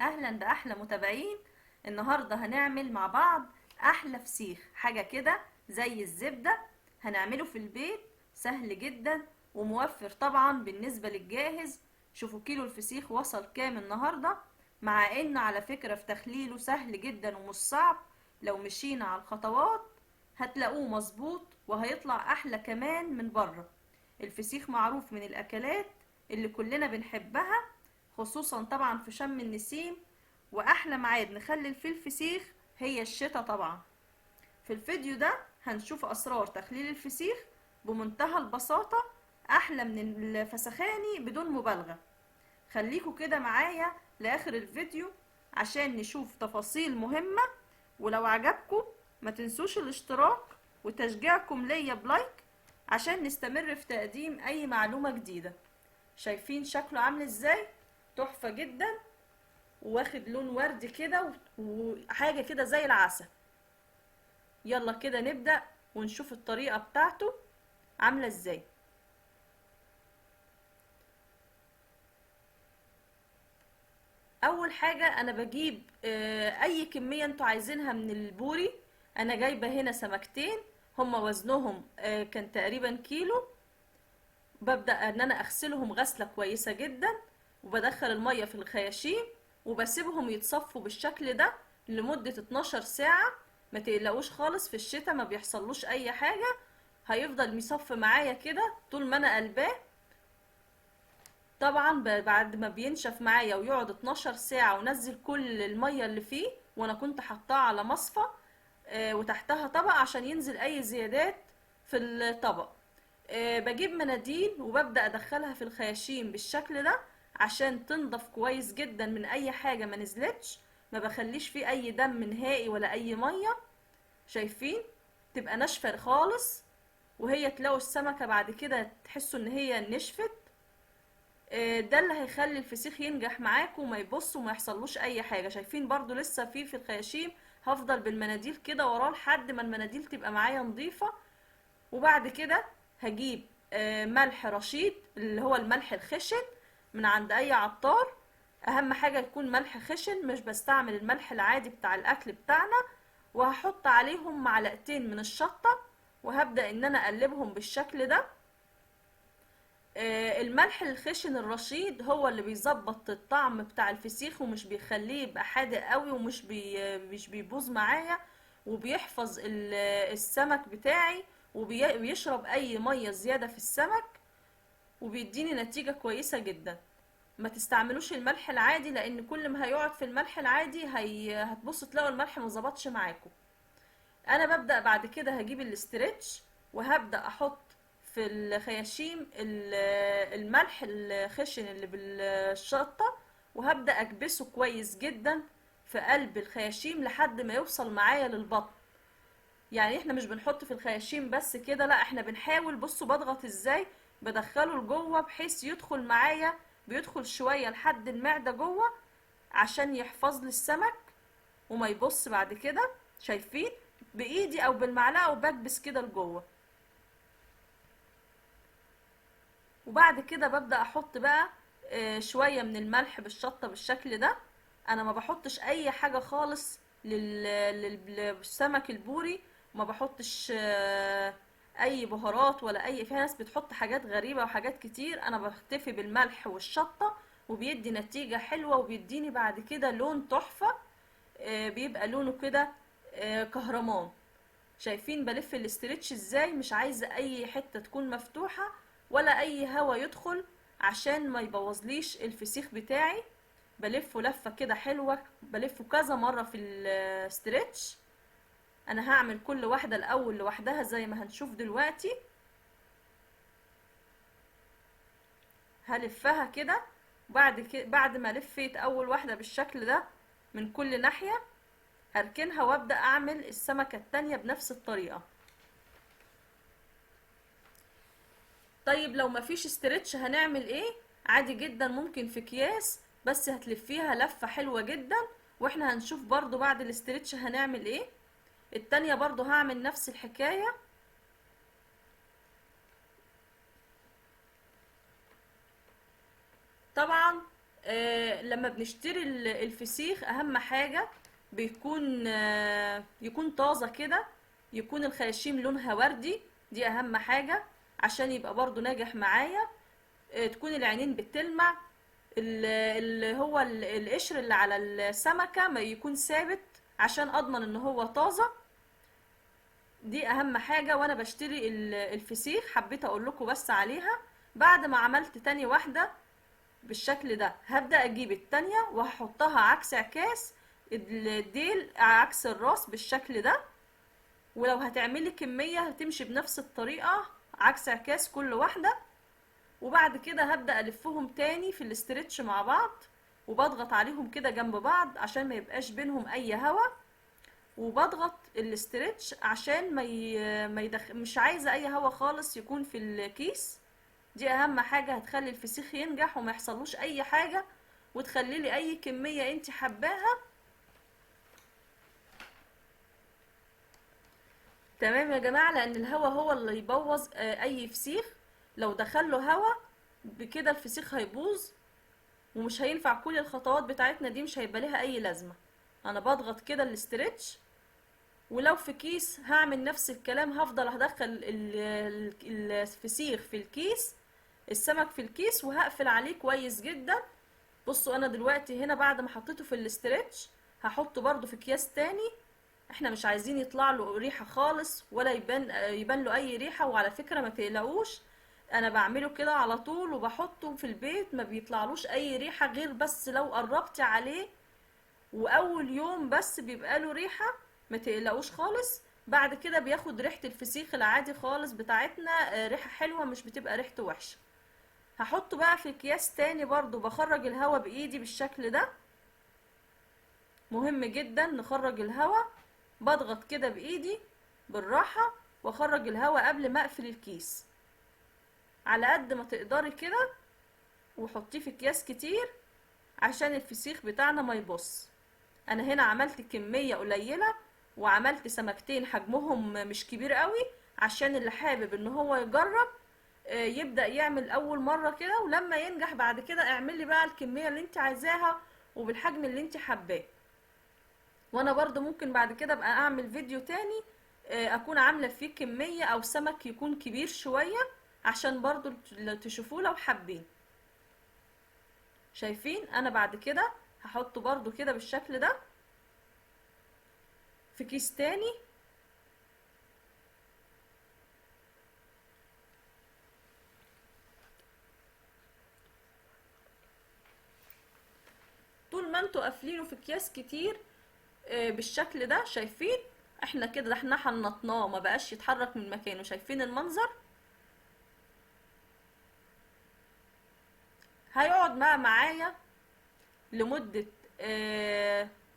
اهلا باحلى متابعين. النهارده هنعمل مع بعض احلى فسيخ، حاجه كده زي الزبده. هنعمله في البيت، سهل جدا وموفر طبعا بالنسبه للجاهز. شوفوا كيلو الفسيخ وصل كام النهارده، مع ان على فكره في تخليله سهل جدا ومش صعب. لو مشينا على الخطوات هتلاقوه مظبوط وهيطلع احلى كمان من بره. الفسيخ معروف من الاكلات اللي كلنا بنحبها، خصوصا طبعا في شم النسيم. واحلى ميعاد نخلل فيه الفسيخ هي الشتاء طبعا. في الفيديو ده هنشوف اسرار تخليل الفسيخ بمنتهى البساطة، احلى من الفسخاني بدون مبالغة. خليكوا كده معايا لاخر الفيديو عشان نشوف تفاصيل مهمة. ولو عجبكم ما تنسوش الاشتراك وتشجيعكم ليا بلايك عشان نستمر في تقديم اي معلومة جديدة. شايفين شكله عامل ازاي؟ تحفة جدا، واخد لون وردي كده وحاجة كده زي العسل. يلا كده نبدأ ونشوف الطريقة بتاعته عاملة ازاي. اول حاجة انا بجيب اي كمية انتوا عايزينها من البوري. انا جايبة هنا سمكتين، هما وزنهم كان تقريبا كيلو. ببدأ ان انا اغسلهم غسلة كويسة جدا، وبدخل المية في الخياشيم وبسيبهم يتصفوا بالشكل ده لمدة 12 ساعة. ما تقلقوش خالص، في الشتاء ما بيحصلوش اي حاجة، هيفضل مصفي معايا كده طول ما انا قلباه. طبعا بعد ما بينشف معايا ويقعد 12 ساعة ونزل كل المية اللي فيه، وانا كنت حطاه على مصفى وتحتها طبق عشان ينزل اي زيادات في الطبق. بجيب مناديل وببدأ ادخلها في الخياشيم بالشكل ده عشان تنضف كويس جدا من اي حاجة ما نزلتش. ما بخليش فيه اي دم نهائي ولا اي مية. شايفين؟ تبقى ناشفة خالص، وهي تلاقوا السمكة بعد كده تحسوا ان هي نشفت. ده اللي هيخلي الفسيخ ينجح معاكم وما يبص وما يحصلوش اي حاجة. شايفين برضو لسه في الخياشيم. هفضل بالمناديل كده وراه لحد ما المناديل تبقى معايا نظيفة. وبعد كده هجيب ملح رشيد اللي هو الملح الخشن من عند اي عطار. اهم حاجة يكون ملح خشن، مش بستعمل الملح العادي بتاع الاكل بتاعنا. وهحط عليهم معلقتين من الشطة، وهبدأ ان انا اقلبهم بالشكل ده. الملح الخشن الرشيد هو اللي بيظبط الطعم بتاع الفسيخ ومش بيخليه يبقى حادق قوي مش بيبوظ معايا. وبيحفظ السمك بتاعي وبيشرب اي مية زيادة في السمك، وبيديني نتيجة كويسة جدا. ما تستعملوش الملح العادي، لان كل ما هيقعد في الملح العادي هتبصوا تلاقوا الملح مظبطش معاكم. انا ببدأ بعد كده هجيب الاسترتش وهبدأ احط في الخياشيم الملح الخشن اللي بالشطة، وهبدأ اكبسه كويس جدا في قلب الخياشيم لحد ما يوصل معايا للبطن. يعني احنا مش بنحط في الخياشيم بس كده، لا احنا بنحاول. بصوا بضغط ازاي، بدخله لجوه بحيث يدخل معايا، بيدخل شوية لحد المعدة جوه عشان يحفظ لي السمك وما يبص بعد كده. شايفين؟ بايدي او بالمعلقه وبكبس كده لجوه. وبعد كده ببدا احط بقى شويه من الملح بالشطه بالشكل ده. انا ما بحطش اي حاجه خالص للسمك البوري. ما بحطش اي بهارات ولا اي. في ناس بتحط حاجات غريبه وحاجات كتير، انا بكتفي بالملح والشطه وبيدي نتيجه حلوه وبيديني بعد كده لون تحفه. بيبقى لونه كده كهرمان. شايفين بلف الاسترتش ازاي؟ مش عايزة اي حتة تكون مفتوحة ولا اي هوا يدخل عشان ما يبوظليش الفسيخ بتاعي. بلفه لفة كده حلوة، بلفه كذا مرة في الاسترتش. انا هعمل كل واحدة الاول لوحدها زي ما هنشوف دلوقتي. هلفها كده، بعد ما لفيت اول واحدة بالشكل ده من كل ناحية، هركنها وابدأ اعمل السمكة التانية بنفس الطريقة. طيب لو مفيش استرتش هنعمل ايه؟ عادي جدا، ممكن في اكياس بس هتلفيها لفة حلوة جدا. واحنا هنشوف برضو بعد الاسترتش هنعمل ايه. التانية برضو هعمل نفس الحكاية. طبعا لما بنشتري الفسيخ اهم حاجة بيكون يكون طازة كده، يكون الخياشيم لونها وردي، دي اهم حاجة عشان يبقى برضو ناجح معايا. تكون العينين بتلمع، اللي هو القشر اللي على السمكة ما يكون ثابت عشان اضمن ان هو طازة. دي اهم حاجة وانا بشتري الفسيخ، حبيت اقول لكم بس عليها. بعد ما عملت تاني واحدة بالشكل ده هبدأ اجيب التانية وهحطها عكس عكاس الديل عكس الراس بالشكل ده. ولو هتعملي كمية هتمشي بنفس الطريقة عكس عكاس كل واحدة. وبعد كده هبدأ ألفهم تاني في الاسترتش مع بعض، وبضغط عليهم كده جنب بعض عشان ما يبقاش بينهم أي هوا، وبضغط الاسترتش عشان مش عايزة أي هوا خالص يكون في الكيس. دي أهم حاجة هتخلي الفسيخ ينجح وما يحصلوش أي حاجة، وتخلي لي أي كمية انت حباها. تمام يا جماعة، لأن الهوا هو اللي يبوظ أي فسيخ. لو دخله هوا بكده الفسيخ هيبوظ ومش هينفع، كل الخطوات بتاعتنا دي مش هيبقى لها اي لازمة. انا بضغط كده الاسترتش. ولو في كيس هعمل نفس الكلام، هفضل هدخل الفسيخ في الكيس، السمك في الكيس، وهقفل عليه كويس جدا. بصوا انا دلوقتي هنا بعد ما حطيته في الاسترتش هحطه برضو في اكياس تاني. احنا مش عايزين يطلع له ريحة خالص ولا يبان له اي ريحة. وعلى فكرة ما تقلقوش، انا بعمله كده على طول وبحطه في البيت ما بيطلعلوش اي ريحة، غير بس لو قربت عليه واول يوم بس بيبقى له ريحة. ما تقلقوش خالص، بعد كده بياخد ريحة الفسيخ العادي خالص بتاعتنا، ريحة حلوة مش بتبقى ريحته وحشة. هحطه بقى في اكياس تاني، برضو بخرج الهواء بايدي بالشكل ده. مهم جدا نخرج الهواء، بضغط كده بايدي بالراحة واخرج الهواء قبل ما اقفل الكيس على قد ما تقدري كده، وحطيه في اكياس كتير عشان الفسيخ بتاعنا ما يبص. انا هنا عملت كمية قليلة وعملت سمكتين حجمهم مش كبير قوي، عشان اللي حابب ان هو يجرب يبدأ يعمل اول مرة كده، ولما ينجح بعد كده اعملي بقى الكمية اللي انت عايزاها وبالحجم اللي انت حباه. وانا برضو ممكن بعد كده ابقى اعمل فيديو تاني اكون عاملة فيه كمية او سمك يكون كبير شوية عشان برضو تشوفوه لو حابين. شايفين انا بعد كده هحطه برضو كده بالشكل ده في كيس تاني. طول ما انتوا قافلينه في اكياس كتير بالشكل ده، شايفين احنا كده احنا حنطناه ما بقاش يتحرك من مكانه. شايفين المنظر؟ هيقعد معايا لمدة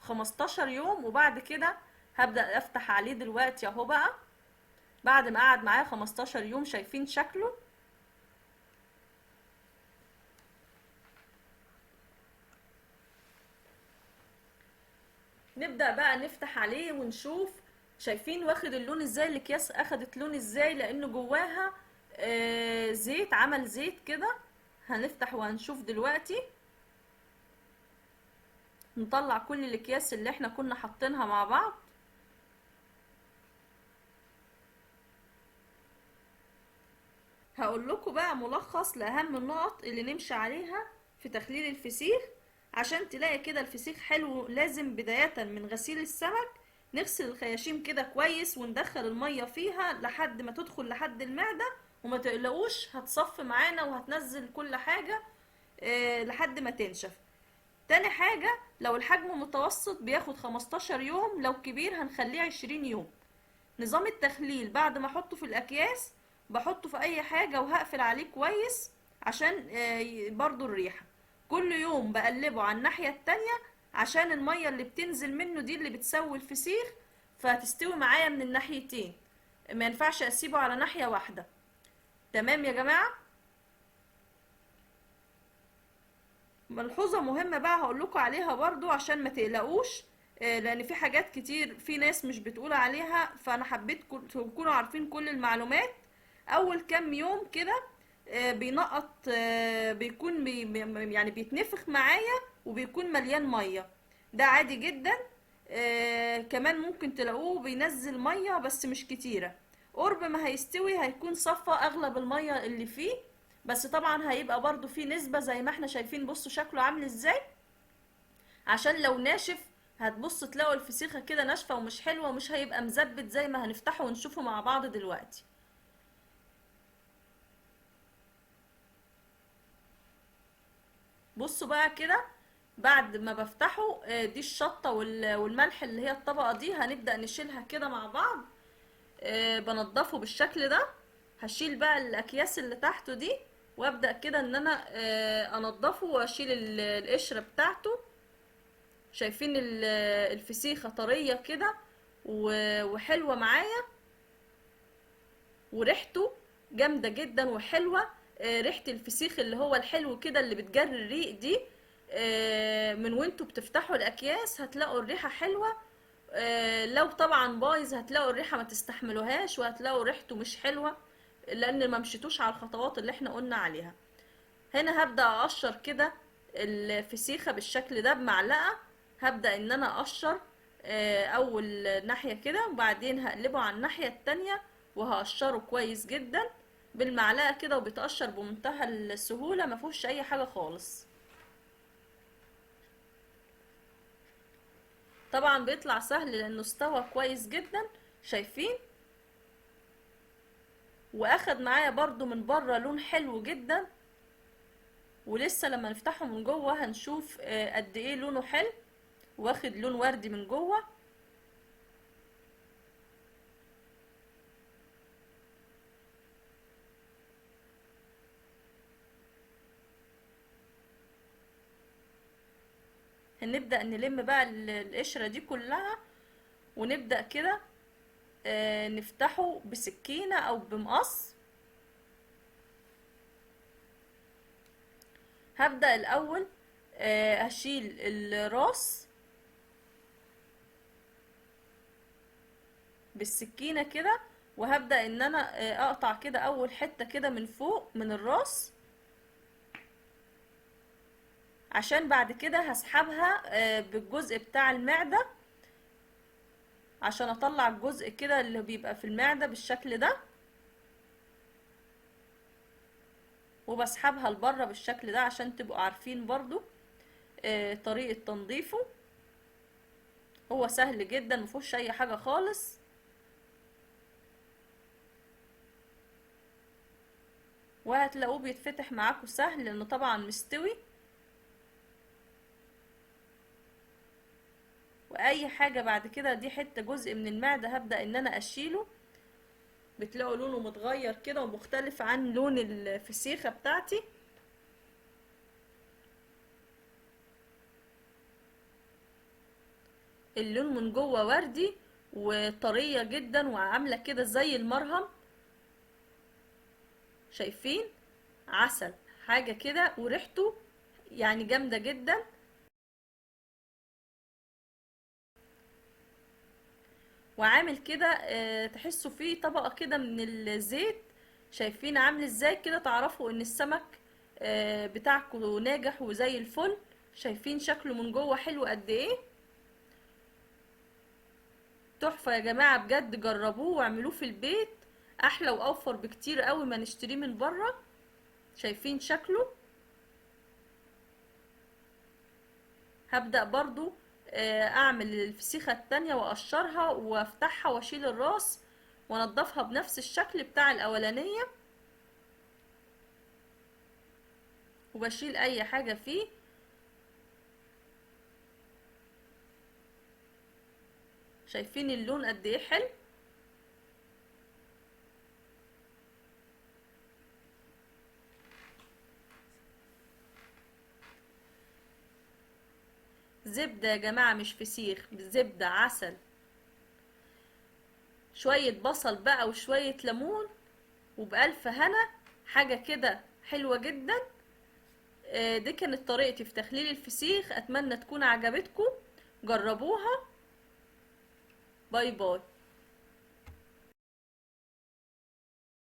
15 يوم، وبعد كده هبدأ افتح عليه دلوقتي اهو بقى بعد ما قعد معايا 15 يوم. شايفين شكله؟ نبدأ بقى نفتح عليه ونشوف. شايفين واخد اللون ازاي؟ الاكياس اخدت لون ازاي؟ لانه جواها زيت، عمل زيت كده. هنفتح وهنشوف دلوقتي. نطلع كل الاكياس اللي احنا كنا حاطينها مع بعض. هقول لكم بقى ملخص لاهم النقط اللي نمشي عليها في تخليل الفسيخ عشان تلاقي كده الفسيخ حلو. لازم بداية من غسيل السمك نغسل الخياشيم كده كويس وندخل المية فيها لحد ما تدخل لحد المعدة، وما تقلقوش هتصف معانا وهتنزل كل حاجة لحد ما تنشف. تاني حاجة، لو الحجم متوسط بياخد 15 يوم، لو كبير هنخليه 20 يوم. نظام التخليل بعد ما احطه في الاكياس بحطه في اي حاجة وهقفل عليه كويس عشان برضو الريحة. كل يوم بقلبه على الناحية التانية عشان المية اللي بتنزل منه دي اللي بتسوي الفسيخ، فهتستوي معايا من الناحيتين، ما ينفعش اسيبه على ناحية واحدة. تمام يا جماعة؟ ملحوظة مهمة بقى هقولكوا عليها برضو عشان ما تقلقوش، لان في حاجات كتير في ناس مش بتقول عليها، فانا حبيت تكونوا عارفين كل المعلومات. اول كام يوم كده بينقط، بيكون يعني بيتنفخ معايا وبيكون مليان ميه. ده عادي جدا. كمان ممكن تلاقوه بينزل ميه بس مش كتيره. قرب ما هيستوي هيكون صفى اغلب الميه اللي فيه، بس طبعا هيبقى برضو فيه نسبة زي ما احنا شايفين. بصوا شكله عامل ازاي. عشان لو ناشف هتبص تلاقوا الفسيخة كده ناشفة ومش حلوة ومش هيبقى مزبت زي ما هنفتحه ونشوفه مع بعض دلوقتي. بصوا بقى كده بعد ما بفتحه، دي الشطة والملح اللي هي الطبقة دي هنبدأ نشيلها كده مع بعض. بنضفه بالشكل ده. هشيل بقى الاكياس اللي تحته دي وابدأ كده ان انا انضفه واشيل القشرة بتاعته. شايفين الفسيخة طرية كده وحلوة معايا، وريحته جامدة جدا وحلوة. ريحة الفسيخ اللي هو الحلو كده اللي بتجري الريق دي، من وانتوا بتفتحوا الاكياس هتلاقوا الريحة حلوة. لو طبعا بايظ هتلاقوا الريحة ما تستحملوهاش وهتلاقوا ريحته مش حلوة، لان ما مشيتوش على الخطوات اللي احنا قلنا عليها. هنا هبدأ اقشر كده الفسيخة بالشكل ده بمعلقة. هبدأ ان انا اقشر اول ناحية كده وبعدين هقلبه على الناحية التانية وهقشره كويس جدا بالمعلقة كده، وبيتقشر بمنتهى السهولة مفيهوش اي حاجة خالص. طبعا بيطلع سهل لانه استوى كويس جدا. شايفين؟ واخد معايا برضو من بره لون حلو جدا، ولسه لما نفتحه من جوه هنشوف قد ايه لونه حلو، واخد لون وردي من جوه. هنبدأ نلم بقى القشرة دي كلها ونبدأ كده نفتحه بسكينة او بمقص. هبدأ الاول هشيل الراس بالسكينة كده، وهبدأ ان انا اقطع كده اول حتة كده من فوق من الراس، عشان بعد كده هسحبها بالجزء بتاع المعدة عشان اطلع الجزء كده اللي بيبقى في المعدة بالشكل ده، وبسحبها لبره بالشكل ده عشان تبقوا عارفين برضو طريقة تنظيفه. هو سهل جدا مفيهوش اي حاجة خالص. وهتلاقوه بيتفتح معاكم سهل لانه طبعا مستوي. واي حاجة بعد كده دي حتة جزء من المعدة هبدأ ان انا اشيله. بتلاقوا لونه متغير كده ومختلف عن لون الفسيخة بتاعتي. اللون من جوه وردي وطرية جدا وعاملة كده زي المرهم. شايفين؟ عسل حاجة كده، وريحته يعني جامدة جدا. وعامل كده تحسوا فيه طبقة كده من الزيت. شايفين عامل ازاي كده؟ تعرفوا ان السمك بتاعكم ناجح وزي الفل. شايفين شكله من جوه حلو قد ايه؟ تحفة يا جماعة بجد. جربوه واعملوه في البيت، احلى واوفر بكتير قوي ما نشتريه من بره. شايفين شكله؟ هبدأ برضو اعمل الفسيخة التانية واقشرها وافتحها واشيل الراس وانضفها بنفس الشكل بتاع الاولانية، وبشيل اي حاجة فيه. شايفين اللون قد ايه حلو؟ زبدة يا جماعة مش فسيخ، زبدة عسل. شوية بصل بقى وشوية ليمون وبألف هنا. حاجة كده حلوة جدا. دي كانت طريقتي في تخليل الفسيخ. اتمنى تكون عجبتكم. جربوها. باي باي.